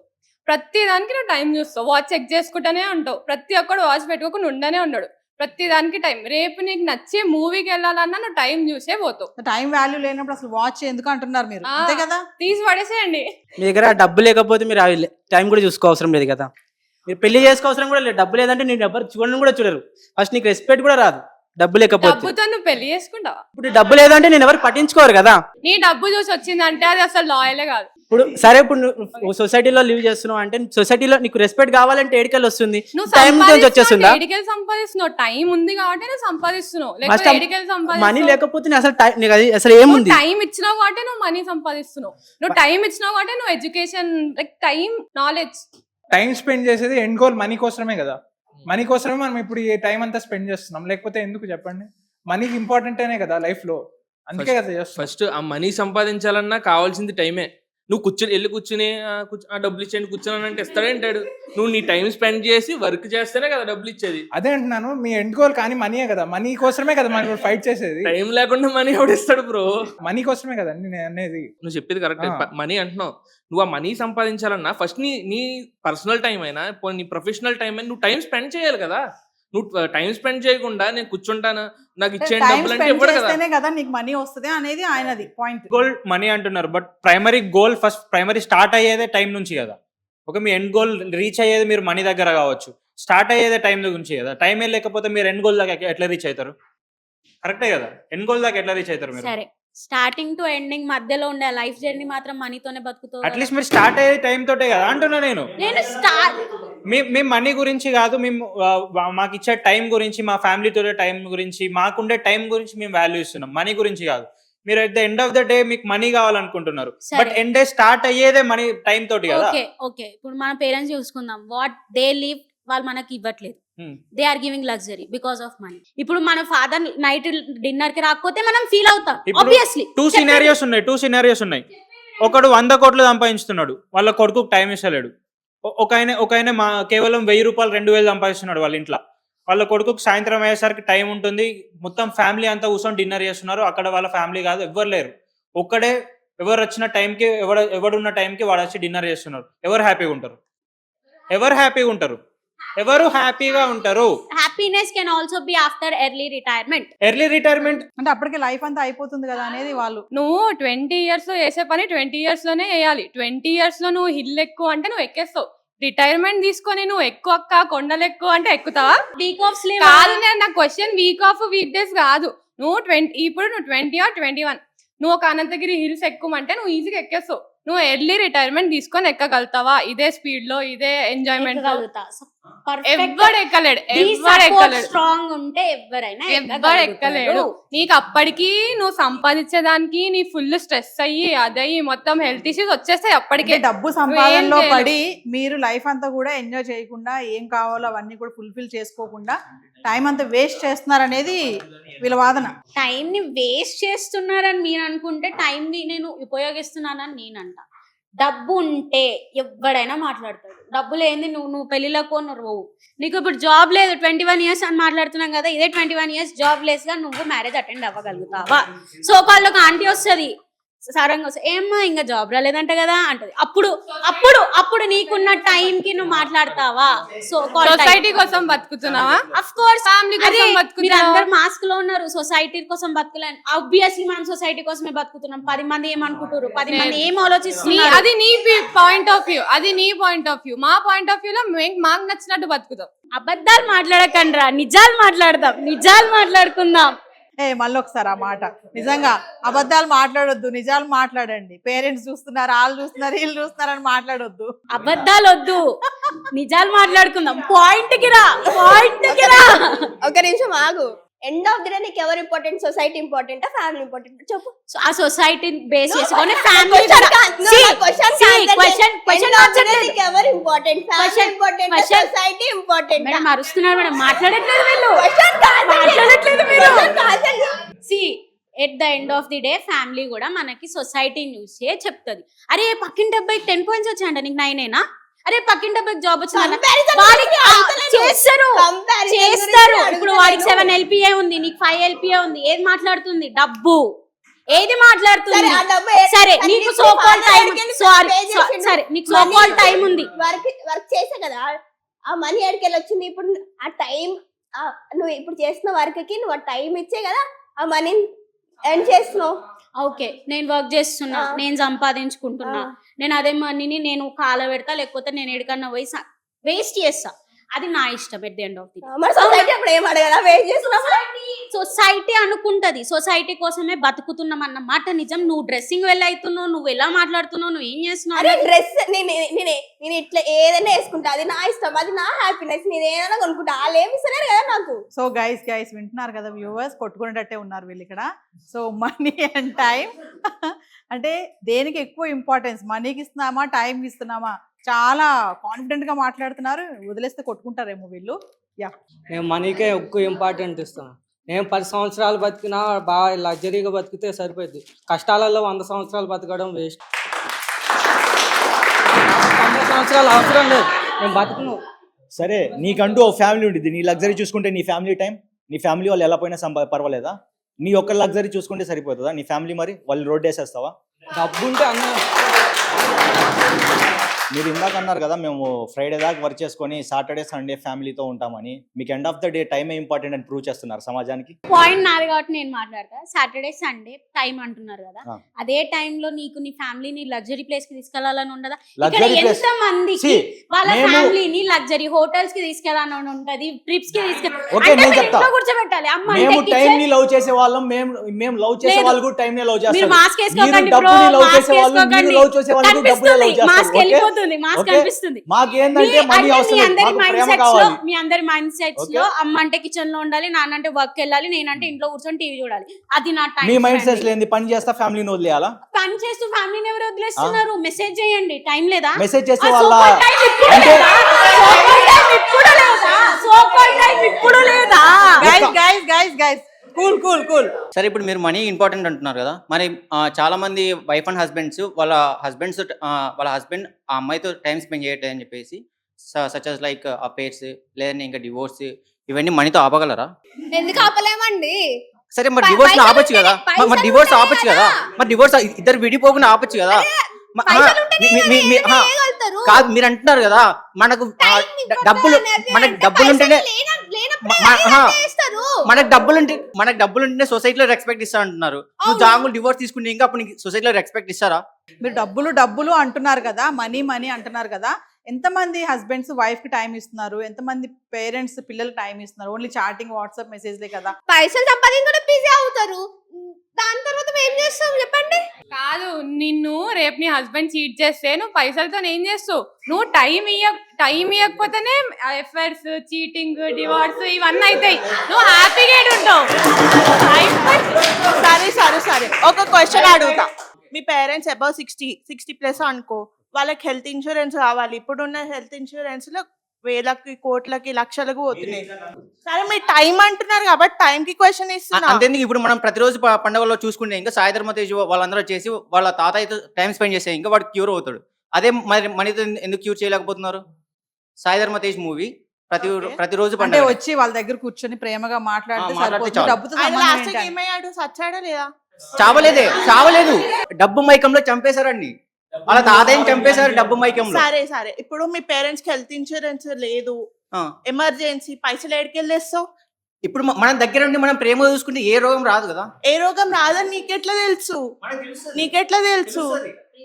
ప్రతి దానికి నువ్వు టైం చూస్తావు. వాచ్ చెక్ చేసుకుంటూనే ఉంటావు. ప్రతి ఒక్కడు వాచ్ పెట్టుకోకుండా ఉండనే ఉన్నాడు. ప్రతి దానికి టైం. రేపు నీకు నచ్చే మూవీకి వెళ్ళాలన్నా నువ్వు టైం చూసే పోతావు. టైం వాల్యూ లేనప్పుడు అసలు వాచ్ ఎందుకు అంటున్నారు మీరు? అంతే కదా, తీసి పడేసేయండి. మీ దగ్గర డబ్బు లేకపోతే మీరు టైం కూడా చూసుకోవసరం లేదు కదా. మీరు పెళ్లి చేసుకోవసరం కూడా లేదు. డబ్బు లేదంటే నేను ఎవరు చూడడం కూడా చూడరు. ఫస్ట్ నీకు రెస్పెక్ట్ కూడా రాదు డబ్బు లేకపోతే. డబ్బుతో నువ్వు పెళ్లి చేసుకుంటావా? ఇప్పుడు డబ్బు లేదంటే నేను ఎవరు పట్టించుకోరు కదా. నీ డబ్బు చూసి వచ్చిందంటే అది అసలు లాయలే కాదు. ఇప్పుడు సరే ఇప్పుడు నువ్వు సొసైటీలో లివ్ చేస్తున్నావు అంటే సొసైటీలో నీకు రెస్పెక్ట్ కావాలంటే ఏడికెళ్ళి వస్తుంది, నువ్వు టైం నుంచి వచ్చేస్తుందా? ఎడికెళ్ళి సంపాదిస్తున్నావు, టైం ఉంది కాబట్టి నువ్వు సంపాదిస్తున్నావు, మస్ట్ లేకపోతే ఎడికెళ్ళి మనీ సంపాదిస్తున్నావు. లేకపోతే నీకు అసలు నీకు అది అసలు ఏముంది? టైం ఇచ్చినావు కాబట్టి నువ్వు మనీ సంపాదిస్తున్నావు, నువ్వు టైం ఇచ్చినావు కాబట్టి నువ్వు education, like time, knowledge. Time spend చేసేది ఎండ్ గోల్ మనీ కోసమే కదా. మనీ కోసమే మనం ఇప్పుడు ఈ టైం అంతా స్పెండ్ చేస్తున్నాం, లేకపోతే ఎందుకు చెప్పండి? మనీకి ఇంపార్టెంట్ అనే కదా లైఫ్ లో, అందుకే కదా చేస్తున్నాం. ఫస్ట్ ఆ మనీ సంపాదించాలన్నా కావాల్సింది టైమే. నువ్వు కూర్చుని ఆ డబ్బులు ఇచ్చేయండి కూర్చొని అంటే ఇస్తాడంటాడు. నువ్వు నీ టైం స్పెండ్ చేసి వర్క్ చేస్తేనే కదా డబ్బులు ఇచ్చేది. అదే అంటున్నాను, మీ ఎండ్ గోల్ కానీ మనీయే కదా. మనీ కోసమే కదా మనం ఇప్పుడు ఫైట్ చేసేది. టైం లేకుండా మనీ ఎవడు ఇస్తాడు బ్రో? మనీ కోసమే కదా నేను అనేది. నువ్వు చెప్పేది కరెక్ట్. మనీ అంటున్నావు, నువ్వు ఆ మనీ సంపాదించాలన్నా ఫస్ట్ నీ పర్సనల్ టైం అయినా నీ ప్రొఫెషనల్ టైం అయినా నువ్వు టైం స్పెండ్ చేయాలి కదా. నువ్వు టైం స్పెండ్ చేయకుండా నేను కూర్చుంటాను నాకు ఇచ్చేయండి టైం డబ్బులు అంటే స్పెండ్ ఇవ్వడు కదా. చేస్తేనే కదా నీకు మనీ వస్తుంది అనేది ఆయనది పాయింట్. గోల్ మనీ అంటున్నారు, but primary goal first primary start అయ్యేదే టైం నుంచి కదా. ఓకే, మీ ఎండ్ గోల్ రీచ్ అయ్యేది మీరు మనీ దగ్గర కావచ్చు, స్టార్ట్ అయ్యేదే టైం నుంచి కదా. టైమే లేకపోతే మీరు ఎండ్ గోల్ దాకా ఎట్లా రీచ్ అవుతారు? కరెక్టే కదా, ఎండ్ గోల్ దాకా ఎట్లా రీచ్ అవుతారు మీరు? సరే, స్టార్టింగ్ టు ఎండింగ్ మధ్యలో ఉండే లైఫ్ జర్నీ మాత్రం మనీతోనే బతుకుతావు. అట్లీస్ట్ మీరు స్టార్ట్ అయ్యే టైం తోటే కదా అంటున్నా నేను. స్టార్ట్ మేము మనీ గురించి కాదు, మేము మాకు ఇచ్చే టైం గురించి, మా ఫ్యామిలీతో టైం గురించి, మాకుండే టైం గురించి మేము వాల్యూ ఇస్తున్నాం, మనీ గురించి కాదు. మీరు at the end of the day మీకు మనీ కావాలనుకుంటున్నారు, బట్ ఎండ్ డే స్టార్ట్ అయ్యేదే మనీ టైం తోటి కదా. ఓకే ఇప్పుడు మన పేరెంట్స్ చూసుకుందాం, వాట్ దే లివ్ వాళ్ళు మనకి ఇవ్వట్లేదు, they are giving luxury because of money. ఇప్పుడు మన ఫాదర్ నైట్ డిన్నర్ కి రాకపోతే మనం ఫీల్ అవుతాం. ఆబ్వియస్లీ టూ సినారియోస్ ఉన్నాయి. ఒకడు 100 కోట్లు సంపాదించుతున్నాడు, వాళ్ళ కొడుకు టైం ఇస్తలేడు. ఒక ఆయన కేవలం 1000 రూపాయలు 2000 సంపాదిస్తున్నాడు వాళ్ళ ఇంట్లో. వాళ్ళ కొడుకు సాయంత్రం అయ్యేసరికి టైం ఉంటుంది, మొత్తం ఫ్యామిలీ అంతా కూర్చొని డిన్నర్ చేస్తున్నారు. అక్కడ వాళ్ళ ఫ్యామిలీ కాదు, ఎవ్వరు లేరు. ఒక్కడే ఎవరు వచ్చిన టైంకి ఎవడున్న టైంకి వాడు వచ్చి డిన్నర్ చేస్తున్నారు. ఎవరు హ్యాపీగా ఉంటారు? ఎవరు హ్యాపీగా ఉంటారు? Happiness can also be after early retirement. అంటే అప్పటికి లైఫ్ అంతా అయిపోతుంది కదా అనేది వాళ్ళు. నువ్వు 20 years లో చేసే పని 20 years లోనే చేయాలి. 20 years లో నువ్వు హిల్ ఎక్కువ అంటే నువ్వు ఎక్కేస్తావు. రిటైర్మెంట్ తీసుకొని నువ్వు ఎక్కువ కొండలు ఎక్కువ అంటే ఎక్కుతావా? వీక్ ఆఫ్ కాదు, నేను నా question week off week days కాదు. నువ్వు 20 or 21 నువ్వు ఒక అనంతగిరి హిల్స్ ఎక్కుమంటే నువ్వు ఈజీగా ఎక్కేస్తావు. నువ్వు ఎర్లీ రిటైర్మెంట్ తీసుకొని ఎక్కగలుగుతావా? ఇదే స్పీడ్ లో, ఇదే ఎంజాయ్మెంట్ లో? ఎవ్వడు ఎక్కలేడు. స్ట్రాంగ్ ఉంటే ఎవరైనా ఎక్కలేడు. నీకు అప్పటికి నువ్వు సంపాదించేదానికి నీ ఫుల్ స్ట్రెస్ అయ్యి అదయ్యి మొత్తం హెల్త్ ఇష్యూస్ వచ్చేస్తాయి. అప్పటికే డబ్బు సంపాదనలో పడి మీరు లైఫ్ అంతా కూడా ఎంజాయ్ చేయకుండా, ఏం కావాలో అవన్నీ కూడా ఫుల్ఫిల్ చేసుకోకుండా టైం అంతా వేస్ట్ చేస్తున్నారు అనేది వీళ్ళ వాదన. టైం ని వేస్ట్ చేస్తున్నారని మీరు అనుకుంటే టైం ని నేను ఉపయోగిస్తున్నానని నేనంట. డబ్బు ఉంటే ఎవడైనా మాట్లాడతాడు. డబ్బు లేని నువ్వు పెళ్లిలోకి నువ్వు నీకు ఇప్పుడు జాబ్ లేదు 21 years అని మాట్లాడుతున్నాం కదా, ఇదే 21 years జాబ్ లెస్ గా నువ్వు మ్యారేజ్ అటెండ్ అవ్వగలుగుతావా? సో వాళ్ళకి ఆంటీ వస్తుంది సరంగా వస్తుంది, ఏమ్మా ఇంకా జాబ్ రాలేదంట కదా అంటది. అప్పుడు నీకున్న టైం కి నువ్వు మాట్లాడతావా? సో సొసైటీ కోసం బతుకుతున్నావా? అఫ్ కోర్స్ ఫ్యామిలీ కోసం బతుకుతున్నావా? అందరు మాస్క్ లో ఉన్నారు, సొసైటీ కోసం బతుకులే. ఆబ్వియస్లీ మనం సొసైటీ కోసమే బతుకుతున్నాం. 10 మంది ఏమనుకుంటారు, 10 మంది ఏం ఆలోచిస్తున్నారు, అది నీ పాయింట్ ఆఫ్ వ్యూ, అది నీ పాయింట్ ఆఫ్ వ్యూ. మా పాయింట్ ఆఫ్ వ్యూ లో మాకు నచ్చినట్టు బతుకుతాం. అబద్ధాలు మాట్లాడకండ్రా, నిజాలు మాట్లాడదాం, నిజాలు మాట్లాడుకుందాం. మళ్ళీ ఒకసారి ఆ మాట, నిజంగా అబద్ధాలు మాట్లాడొద్దు, నిజాలు మాట్లాడండి. పేరెంట్స్ చూస్తున్నారు, వాళ్ళు చూస్తున్నారు, వీళ్ళు చూస్తున్నారు అని మాట్లాడొద్దు. అబద్ధాలు వద్దు, నిజాలు మాట్లాడుకుందాం. పాయింట్ కి రా. ఒక నిమిషం ఆగు. ఎండ్ ఆఫ్ ది డే నీకు ఎవరు ఇంపార్టెంట్? సొసైటీ ఇంపార్టెంటా, ఫ్యామిలీ ఇంపార్టెంట్? చెప్పు. ఆ సొసైటీ బేస్ చేసుకొని ఫ్యామిలీ ఎవరు important? Family important, society important? Madam అరుస్తున్నారు మేడం, మాట్లాడట్లేదు వీళ్ళు. See at the end of the day family కూడా మనకి సొసైటీని చూసే చెప్తుంది. అరే పక్కింటి అబ్బాయికి 10 points వచ్చాయంట, నీకు 9 అరే పక్కింటి అబ్బాయికి జాబ్ వచ్చింది చేస్తారు. ఇప్పుడు వాడికి 7 LPA ఉంది, నీకు 5 LPA ఉంది. ఏది మాట్లాడుతుంది? డబ్బు. ఏది మాట్లాడుతుంది? సరే నీకు సోకాల్ టైం, సరే నీకు సోకాల్ టైం ఉంది, వర్క్ చేసా కదా, ఆ మనీ ఎక్కడికి వచ్చింది? ఇప్పుడు ఆ టైం నువ్వు ఇప్పుడు చేస్తున్న వర్క్ కి నువ్వు ఆ టైం ఇచ్చే కదా ఆ మనీ ఎర్న్ చేస్తున్నావు. ఓకే, నేను వర్క్ చేస్తున్నా, నేను సంపాదించుకుంటున్నా, నేను అదే మనీని నేను కాల పెడతా, లేకపోతే నేను ఎక్కడికన్నా పోయి వేస్ట్ చేస్తా. అది నా ఇష్టం. At the end of the society అప్పుడు ఏం అడగదా? వేస్ట్ చేస్తున్నా సొసైటీ అనుకుంటది సొసైటీ కోసమే బతుకుతున్నాం అన్న మాట నిజం. నువ్వు డ్రెస్సింగ్ వెళ్ళి అవుతున్నావు, నువ్వు ఎలా మాట్లాడుతున్నావు, నువ్వు ఏం చేస్తున్నావు అరే డ్రెస్ నేను ఇట్లా ఏదైనా వేసుకుంటా, అది నా ఇష్టం, అది నా హ్యాపీనెస్, నేను ఏదైనా కొనుక్కుంటా, వాళ్ళు ఏమి ఇస్తలేరు కదా నాకు. సో గైస్ వింటున్నారు కదా వ్యూవర్స్, కొట్టుకునేటట్టే ఉన్నారు వీళ్ళు ఇక్కడ. సో మనీ అండ్ టైం అంటే దేనికి ఎక్కువ ఇంపార్టెన్స్, మనీకి ఇస్తున్నామా టైంకి ఇస్తున్నామా? చాలా కాన్ఫిడెంట్ గా మాట్లాడుతున్నారు. వదిలేస్తే కొట్టుకుంటారేమో వీళ్ళు. యా, నేను మనీకే ఎక్కువ ఇంపార్టెంట్ ఇస్తాను. నేను 10 సంవత్సరాలు బతికినా బాగా లగ్జరీగా బతికితే సరిపోద్ది. కష్టాలలో 100 సంవత్సరాలు బతకడం వేస్ట్. 100 సంవత్సరాలు అవసరం లేదు, నేను బతుకును. సరే, నీకంటూ ఓ ఫ్యామిలీ ఉంటుంది. నీ లగ్జరీ చూసుకుంటే నీ ఫ్యామిలీ టైం, నీ ఫ్యామిలీ వాళ్ళు ఎలా పోయినా పర్వాలేదా? నీ ఒక్క లగ్జరీ చూసుకుంటే సరిపోతుందా? నీ ఫ్యామిలీ మరి వాళ్ళు రోడ్ వేసేస్తావా? డబ్బు ఉంటే అన్న మీరు ఇందాక అన్నారు కదా మేము ఫ్రైడే దాకా వర్క్ చేసుకొని సాటర్డే సండే ఫ్యామిలీతో ఉంటామని. మీకు ఎండ్ ఆఫ్ ద డే టైమే ఇంపార్టెంట్ అని ప్రూవ్ చేస్తున్నారు సమాజానికి. పాయింట్ నాది కాబట్టి నేను మాట్లాడతా. సాటర్డే సండే టైం అంటున్నారు కదా, ఆ. అదే టైంలో నీకు నీ ఫ్యామిలీని లగ్జరీ ప్లేస్ కి తీసుకెళ్లాలని ఉండదా? ఇక్కడ Luxury place- ఎంత మందికి See, వాళ్ళ మేము- ఫ్యామిలీని లగ్జరీ హోటల్స్ కి తీసుకెళ్లాలని ఉంటది, ట్రిప్స్ కి ఓకే, నేను చెప్తా. కూర్చోబెట్టాలి. అమ్మ మేము అంటే టైం kitchen- ని లవ్ చేసే వాళ్ళం, మేము లవ్ చేసే లేదు. వాళ్ళు కూడా టైం ని లవ్ మీరు చేస్తారు. మాస్క్ వేసుకోకండి మీరు బ్రో, డబ్బుని లవ్ మాస్క్ చేసే వాళ్ళు, మీరు వేసుకోకండి. లవ్ చేసే వాళ్ళు కూడా డబ్బుని లవ్ కనిపిస్తుంది, మాస్క్ చేస్తారు. వెళ్ళిపోతుంది, మాస్క్ ఓకే? కనిపిస్తుంది. మాకేందంటే మనీ అవసరం లేదు, మాకు ప్రేమ కావాలి. మీ అందరి మైండ్ సెట్స్ లో అమ్మ అంటే కిచెన్ లో ఉండాలి, నాన్న అంటే వర్క్ వెళ్ళాలి, నేనంటే ఇంట్లో కూర్చొని టీవీ చూడాలి. అది నా టైం. మీ మైండ్ సెట్స్ లేని పని చేస్తా ఫ్యామిలీని వదిలేయాలా? పని చేస్తూ ఫ్యామిలీని ఎవరు వదిలేస్తున్నారు? మెసేజ్ చేయండి, టైం లేదా? మెసేజ్ చేసే ఆ వాళ్ళ so-called time ఇప్పుడు అంటే- లేదా? So-called time ఇప్పుడు లేదా? So-called time ఇప్పుడు లేదా? Guys cool. సరే, ఇప్పుడు మీరు మనీ ఇంపార్టెంట్ అంటున్నారు కదా, మరి చాలా మంది వైఫ్ అండ్ హస్బెండ్స్ వాళ్ళ హస్బెండ్ ఆ అమ్మాయితో టైం స్పెండ్ చేయట్లేదు అని చెప్పేసి సచ్ as లైక్ అఫైర్స్ లేదంటే ఇంకా డివోర్స్, ఇవన్నీ మనీతో ఆపగలరా? ఎందుకు ఆపలేమండి? సరే, మరి డివోర్స్ ఆపొచ్చు కదా, మరి డివోర్స్ ఆపొచ్చు కదా, మరి డివోర్స్ ఇద్దరు విడిపోకుండా ఆపొచ్చు కదా. పైసలు ఉంటేనే కదా ఏదైనా చేయగలుగుతారు. కాదు, మీరు అంటున్నారు కదా మనకు డబ్బులు, మనకు డబ్బులు ఉంటేనే మనకు డబ్బులు ఉంటేనే సొసైటీలో రెస్పెక్ట్ ఇస్తా అంటున్నారు. నువ్వు జాంగులు డివోర్స్ తీసుకుంటే ఇంకా అప్పుడు సొసైటీలో రెస్పెక్ట్ ఇస్తారా? మీరు డబ్బులు అంటున్నారు కదా, మనీ అంటున్నారు కదా. ఎంతమంది హస్బెండ్స్ వైఫ్ కి టైం ఇస్తున్నారు? ఎంతమంది పేరెంట్స్ పిల్లలకి టైం ఇస్తున్నారు? ఓన్లీ చాటింగ్ వాట్సాప్ మెసేజ్లే కదా. పైసలు సంపాదించడం బిజీ అవుతారు, దాని తర్వాత ఏం చేస్తాం చెప్పండి? కాదు, నిన్ను రేపు నీ హస్బెండ్ చీట్ చేస్తే నువ్వు పైసలతో ఏం చేస్తావు? నువ్వు టైం ఇవ్వకపోతేనే ఎఫర్ట్స్, చీటింగ్, డివోర్స్ ఇవన్నీ అవుతాయి. నువ్వు హ్యాపీగా ఉంటావు. సరే ఒక క్వశ్చన్ అడుగుతా. మీ పేరెంట్స్ అబౌవ్ 60+ అనుకో, వాళ్ళకి హెల్త్ ఇన్సూరెన్స్ కావాలి. ఇప్పుడున్న హెల్త్ ఇన్సూరెన్స్ లో వేలకి, కోట్లకి, లక్షలకు పోతున్నాయి. సరే, మీరు టైం అంటున్నారు కాబట్టి టైం కి క్వశ్చన్ ఇస్తున్నా. అంతేందుకు ఇప్పుడు మనం ప్రతిరోజు పండుగలో చూసుకుంటే ఇంకా సాయిధర్మ తేజ్ వాళ్ళందరూ చేసి వాళ్ళ తాతయ్యతో టైం స్పెండ్ చేస్తే ఇంకా వాడు క్యూర్ అవుతాడు. అదే మరి మనీతో ఎందుకు క్యూర్ చేయలేకపోతున్నారు? సాయిధర్మ తేజ్ మూవీ ప్రతిరోజు అంటే పండుగ వచ్చి వాళ్ళ దగ్గర కూర్చొని ప్రేమగా మాట్లాడితే మాట్లాడితే సరిపోతుంది. చాలు. డబ్బుతో ఆయన సంబంధం లాస్ట్ ఏంటి? ఏమయ్యాడు? సచ్చాడా లేదా? చావలేదు, డబ్బు మైకంలో చంపేశారండి. వాళ్ళ తాతయ్యని చంపేశారు డబ్బు మైకంలో. సరే ఇప్పుడు మీ పేరెంట్స్ కి హెల్త్ ఇన్సూరెన్స్ లేదు, ఎమర్జెన్సీ, పైసలు ఏడికెళ్ళేస్తావు? ఇప్పుడు మన దగ్గర ఉండి మనం ప్రేమ చూసుకుంటే ఏ రోగం రాదు కదా. ఏ రోగం రాదని నీకెట్లా తెలుసు?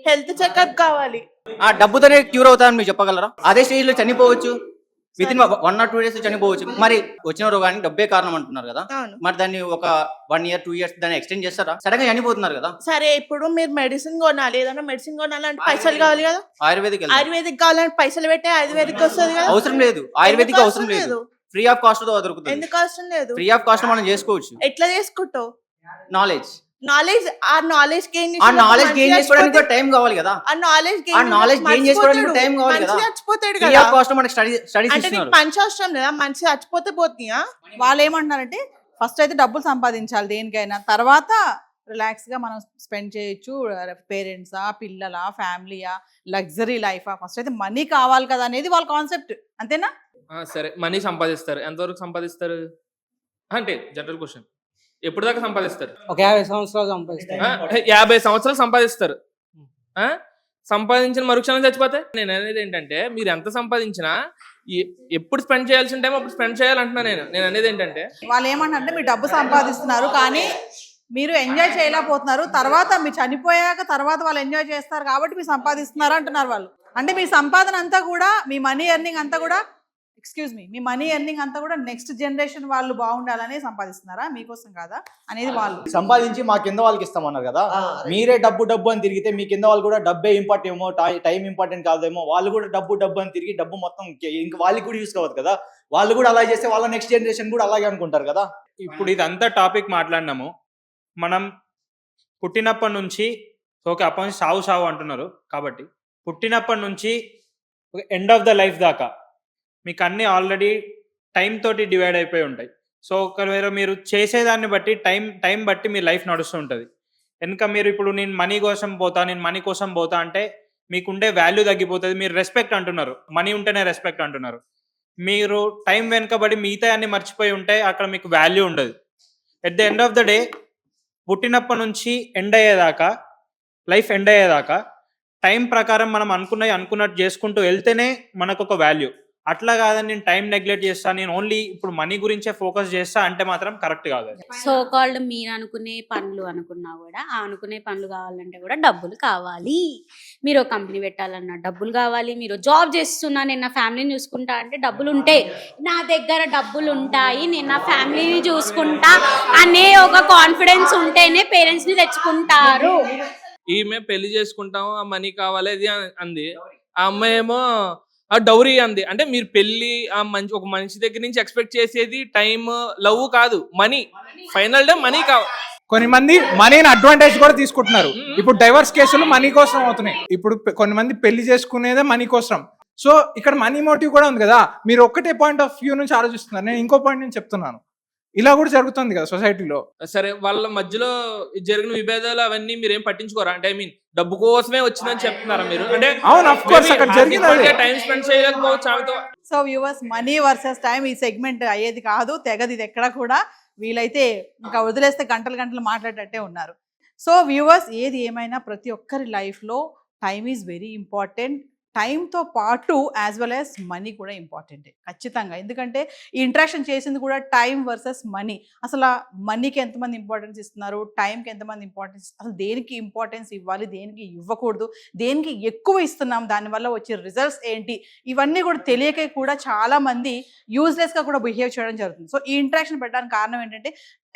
హెల్త్ చెకప్ కావాలి. ఆ డబ్బుతోనే క్యూర్ అవుతారని మీరు చెప్పగలరా? అదే స్టేజ్ లో చనిపోవచ్చు, విత్ ఇన్ 1 or 2 days చనిపోవచ్చు. మరి వచ్చిన రోగానికి డబ్బే కారణం అంటున్నారు కదా, అవును. మరి దాన్ని ఒక 1 year 2 years దాన్ని ఎక్స్టెండ్ చేస్తారా? సడన్ గా చనిపోతున్నారు కదా. సరే, ఇప్పుడు మీరు మెడిసిన్ కొనాలి, ఏదైనా మెడిసిన్ కొనాలంటే పైసలు కావాలి కదా. ఆయుర్వేదిక్ కావాలంటే పైసలు పెట్టే ఆయుర్వేదిక్ వస్తుంది కదా. అవసరం లేదు, ఆయుర్వేదిక్ ఎందుకు అవసరం లేదు, ఫ్రీ ఆఫ్ కాస్ట్ దొరుకుతుంది. ఎందుకు అవసరం లేదు? ఫ్రీ ఆఫ్ కాస్ట్ మనం చేసుకోవచ్చు. ఎట్లా చేసుకుంటావు? నాలెడ్జ్ గెయిన్ గెయిన్ చేసుకోవడానికి టైం కావాలి కదా. ఆ నాలెడ్జ్ గెయిన్ చేసుకోవడానికి టైం కావాలి కదా. చచ్చిపోతాడు ఫ్రీ కదా. ఆఫ్ కాస్ట్ మనకి స్టడీస్ అంటే నీకు ఇస్తున్నారు. మంచి అవసరం లేదా? మంచి చచ్చిపోతే పోతున్నాయా? వాళ్ళు ఏమంటున్నారంటే ఫస్ట్ అయితే డబ్బులు సంపాదించాలి దేనికైనా, తర్వాత రిలాక్స్ గా మనం స్పెండ్ చేయొచ్చు. పేరెంట్సా, పిల్లలా, ఫ్యామిలీయా, లగ్జరీ లైఫా, ఫస్ట్ అయితే మనీ కావాలి కదా అనేది వాళ్ళ కాన్సెప్ట్. అంతేనా? సరే, మనీ సంపాదిస్తారు. ఎంతవరకు సంపాదిస్తారు అంటే జనరల్ క్వశ్చన్. ఎప్పుడు దాకా సంపాదిస్తారు? ఒక 50 సంవత్సరాలు సంపాదిస్తాను. 50 సంవత్సరాలు సంపాదిస్తారు. సంపాదించిన మరుక్షణం చచ్చిపోతే? నేను అనేది ఏంటంటే మీరు ఎంత సంపాదించినా ఎప్పుడు స్పెండ్ చేయాల్సిన టైం అప్పుడు స్పెండ్ చేయాలంటున్నా. నేను అనేది ఏంటంటే వాళ్ళు ఏమంటారంటే మీరు డబ్బు సంపాదిస్తున్నారు కానీ మీరు ఎంజాయ్ చేయలేకపోతున్నారు, తర్వాత మీరు చనిపోయాక తర్వాత వాళ్ళు ఎంజాయ్ చేస్తారు కాబట్టి మీరు సంపాదిస్తున్నారు అంటున్నారు వాళ్ళు. అంటే మీ సంపాదన అంతా కూడా, మీ మనీ ఎర్నింగ్ అంతా కూడా ఎక్స్క్యూజ్ మీ మనీ ఎర్నింగ్ అంతా కూడా నెక్స్ట్ జనరేషన్ వాళ్ళు బాగుండాలని సంపాదిస్తున్నారా, మీకోసం కాదా అనేది వాళ్ళు సంపాదించి మా కింద వాళ్ళకి ఇస్తామన్నారు కదా, మీరే డబ్బు అని తిరిగితే మీ కింద వాళ్ళు కూడా డబ్బే ఇంపార్టెంట్ ఏమో, టైం ఇంపార్టెంట్ కాదేమో, వాళ్ళు కూడా డబ్బు అని తిరిగి డబ్బు మొత్తం ఇంకా వాళ్ళకి కూడా యూస్ కావద్దు కదా, వాళ్ళు కూడా అలా చేస్తే వాళ్ళ నెక్స్ట్ జనరేషన్ కూడా అలాగే అనుకుంటారు కదా. ఇప్పుడు ఇదంతా టాపిక్ మాట్లాడినాము, మనం పుట్టినప్పటి నుంచి ఓకే అప్పటి నుంచి సావు అంటున్నారు కాబట్టి పుట్టినప్పటి నుంచి ఎండ్ ఆఫ్ ద లైఫ్ దాకా మీకు అన్నీ ఆల్రెడీ టైం తోటి డివైడ్ అయిపోయి ఉంటాయి. సో ఒకవేళ మీరు చేసేదాన్ని బట్టి టైం బట్టి మీ లైఫ్ నడుస్తూ ఉంటుంది. వెనుక మీరు ఇప్పుడు నేను మనీ కోసం పోతా అంటే మీకుండే వాల్యూ తగ్గిపోతుంది. మీరు రెస్పెక్ట్ అంటున్నారు, మనీ ఉంటేనే రెస్పెక్ట్ అంటున్నారు. మీరు టైం వెనుకబడి మిగతా అన్ని మర్చిపోయి ఉంటే అక్కడ మీకు వాల్యూ ఉండదు. At the end of the day పుట్టినప్పటి నుంచి లైఫ్ ఎండ్ అయ్యేదాకా టైం ప్రకారం మనం అనుకున్నట్టు చేసుకుంటూ వెళ్తేనే మనకు ఒక వాల్యూ. అట్లా కాదని నేను టైం నెగ్లెక్ట్ చేస్తా, నేను ఓన్లీ ఇప్పుడు మనీ గురించే ఫోకస్ చేస్తా అంటే మాత్రం కరెక్ట్ కాదు. సో కాల్డ్ మీరు అనుకునే పనులు అనుకున్నా కూడా ఆ అనుకునే పనులు కావాలంటే కూడా డబ్బులు కావాలి. మీరు ఒక కంపెనీ పెట్టాలన్నా డబ్బులు కావాలి. మీరు జాబ్ చేస్తున్నా నేను నా ఫ్యామిలీని చూసుకుంటా అంటే డబ్బులు ఉంటే నా దగ్గర డబ్బులు ఉంటాయి, నేను నా ఫ్యామిలీని చూసుకుంటా అనే ఒక కాన్ఫిడెన్స్ ఉంటేనే పేరెంట్స్ ని తెచ్చుకుంటారు. ఈమె పెళ్లి చేసుకుంటాము, ఆ మనీ కావాలి అది అంది. ఆ అమ్మాయి ఏమో ఆ డౌరీ అంది. అంటే మీరు పెళ్లి ఒక మనిషి దగ్గర నుంచి ఎక్స్పెక్ట్ చేసేది టైం, లవ్ కాదు, మనీ. ఫైనల్ డే మనీ కావాలి. కొన్ని మంది మనీని అడ్వాంటేజ్ కూడా తీసుకుంటున్నారు. ఇప్పుడు డైవర్స్ కేసులు మనీ కోసం అవుతున్నాయి. ఇప్పుడు కొన్ని మంది పెళ్లి చేసుకునేదే మనీ కోసం. సో ఇక్కడ మనీ మోటివ్ కూడా ఉంది కదా. మీరు ఒక్కటే పాయింట్ ఆఫ్ వ్యూ నుంచి ఆలోచిస్తున్నారు, నేను ఇంకో పాయింట్ నుంచి చెప్తున్నాను. ఇలా కూడా జరుగుతుంది కదా సొసైటీలో. సరే, వాళ్ళ మధ్యలో జరిగిన విభేదాలు అవన్నీ మీరు ఏం పట్టించుకోరా? అంటే ఐ మీన్ డబ్బు కోసమే వచ్చిందని చెప్తున్నారా మీరు? అంటే అవును, ఆఫ్ కోర్స్ అక్కడ జరిగింది. టైం స్పెండ్ చేయలేకపోవచ్చు ఆమెతో. So viewers, money versus time ఈ సెగ్మెంట్ అయ్యేది కాదు, తెగది ఇది ఎక్కడ కూడా. వీలైతే ఇంకా వదిలేస్తే గంటలు మాట్లాడేటట్టే ఉన్నారు. సో వ్యూవర్స్, ఏది ఏమైనా ప్రతి ఒక్కరి లైఫ్లో టైం ఈజ్ వెరీ ఇంపార్టెంట్. టైంతో పాటు యాజ్ వెల్ యాజ్ మనీ కూడా ఇంపార్టెంటే ఖచ్చితంగా. ఎందుకంటే ఈ ఇంట్రాక్షన్ చేసింది కూడా టైం వర్సెస్ మనీ. అసలు మనీకి ఎంతమంది ఇంపార్టెన్స్ ఇస్తున్నారు, టైంకి ఎంతమంది ఇంపార్టెన్స్, అసలు దేనికి ఇంపార్టెన్స్ ఇవ్వాలి, దేనికి ఇవ్వకూడదు, దేనికి ఎక్కువ ఇస్తున్నాం, దానివల్ల వచ్చే రిజల్ట్స్ ఏంటి, ఇవన్నీ కూడా తెలియక కూడా చాలామంది యూజ్లెస్గా కూడా బిహేవ్ చేయడం జరుగుతుంది. సో ఈ ఇంట్రాక్షన్ పెట్టడానికి కారణం ఏంటంటే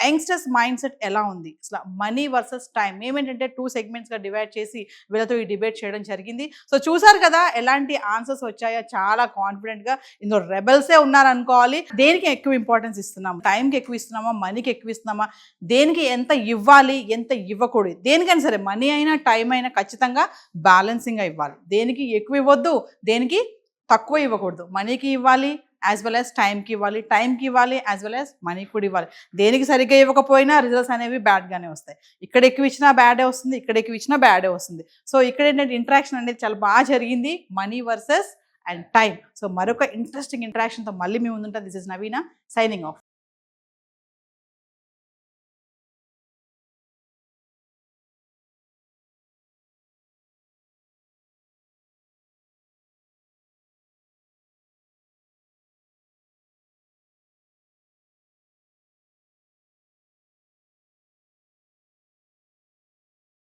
యంగ్స్టర్స్ మైండ్ సెట్ ఎలా ఉంది, అసలు మనీ వర్సెస్ టైం ఏమేంటంటే 2 సెగ్మెంట్స్గా డివైడ్ చేసి వీళ్ళతో ఈ డిబేట్ చేయడం జరిగింది. సో చూసారు కదా ఎలాంటి ఆన్సర్స్ వచ్చాయో. చాలా కాన్ఫిడెంట్గా ఇందులో రెబల్సే ఉన్నారనుకోవాలి. దేనికి ఎక్కువ ఇంపార్టెన్స్ ఇస్తున్నాం, టైంకి ఎక్కువ ఇస్తున్నామా, మనీకి ఎక్కువ ఇస్తున్నామా, దేనికి ఎంత ఇవ్వాలి, ఎంత ఇవ్వకూడదు, దేనికైనా సరే మనీ అయినా టైం అయినా ఖచ్చితంగా బ్యాలెన్సింగ్గా ఇవ్వాలి. దేనికి ఎక్కువ ఇవ్వద్దు, దేనికి తక్కువ ఇవ్వకూడదు. మనీకి ఇవ్వాలి యాజ్ వెల్ యాజ్ టైంకి ఇవ్వాలి, టైంకి ఇవ్వాలి యాజ్ వెల్ యాజ్ మనీకి కూడా ఇవ్వాలి. దేనికి సరిగ్గా ఇవ్వకపోయినా రిజల్ట్స్ అనేవి బ్యాడ్గానే వస్తాయి. ఇక్కడ ఎక్కువ ఇచ్చినా బ్యాడే వస్తుంది, ఇక్కడ ఎక్కువ ఇచ్చినా బ్యాడే వస్తుంది. సో ఇక్కడ ఏంటంటే ఇంట్రాక్షన్ అనేది చాలా బాగా జరిగింది, money versus and time. So మరొక ఇంట్రెస్టింగ్ ఇంట్రాక్షన్తో మళ్ళీ మేము ముందుంటాం. This is Naveena signing of.